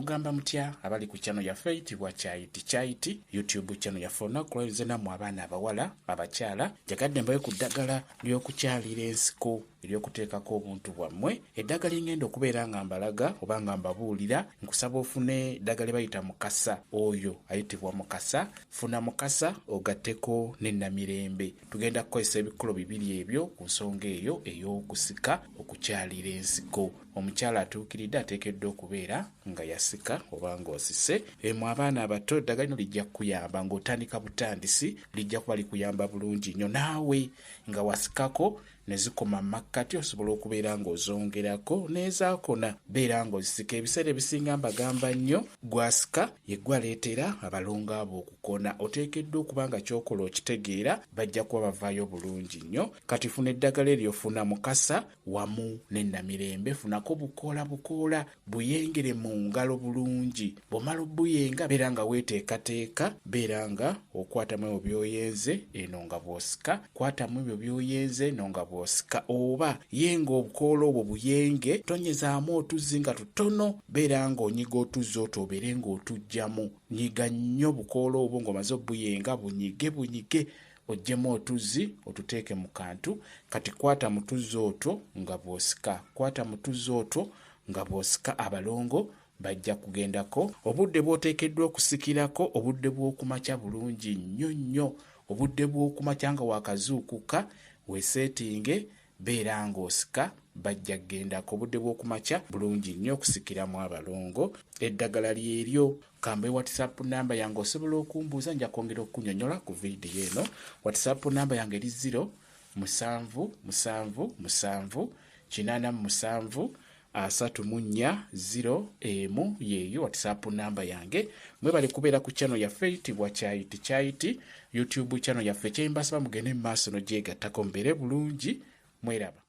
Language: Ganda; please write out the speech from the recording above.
mugamba mutya abali ku channel yaffe eyitibwa Kyaiti YouTube channel yaffe onakulwaize nammwe abaana abawala abakyala jagadde mbaye ku ddagala ly'okukyalira ensiko ery'okuteekako obuntu bwammwe eddagala ngenda okubeera nga mbalaga oba nga mbabuulira nkusaba ofune eddagala bayita mukasa oyo ayitibwa mukasa funa mukasa ogatteko n'ennamirembe tugenda kukozesa ebikolo bibiri ebyo ku nsonga eyo ey'okusika okukyalira ensiko omukyala atuukiridde ateekeddwa okubeera nga yasika oba ng'osise emu abaana abato eddagala lino lijja kukuyamba ng'otandika butandisi lijja kuba likuyamba bulungi nnyo naawe nga wasikako ne zikoma makkati osobola okubeera ng'ozongerako n'ezaakona beera ng'ozisika ebiseera ebisinga mbagamba nnyo gwasika ye gwaleetera abalongo abo okukona oteekeddwa okuba nga ky'okola okitegeera bajja kuba bavaayo bulungi nnyo kati funa eddagala eryo funa mukasa wamu n'ennamirembe funako bukoola buyengere mu ngalo bulungi bw'omala obuyenga beera nga weeteekateeka beera nga okwatamu ebyo by'oyenze eno nga bw'osika kwatamu ebyo by'oyenze eno nga bw'osika oba yenga obukoola obwo buyenge tonyezaamu otuzzi nga tutono beera ng'onyiga otuzzi otwo obeere ng'otuggyamu nyiga nnyo obukoola obwo ng'omaze obuyenga bunyige oggyemu otuzzi otuteeke mu kantu kati kwata mu tuzzi otwo nga bw'osika abalongo bajja kugendako obudde bw'oteekeddwa okusikirako obudde bw'okumakya bulungi nnyo obudde bw'okumakya nga wakazuukuka weeseetinge beera ng'osika bajja kugendako obudde bw'okumakya bulungi nnyo okusikiramu abalongo eddagala lyeryo kamba WhatsApp namba yange osobola okumbuuza nja kwongera okunyonyola ku vidiyo eno WhatsApp namba yange eri 07778734 yeeyo WhatsApp namba yange mwebale kubeera ku channel yaffe eyitibwa Kyaiti YouTube channel yaffe kyembasaba mugende mu maaso n'ogyegattako mbeere bulungi mweraba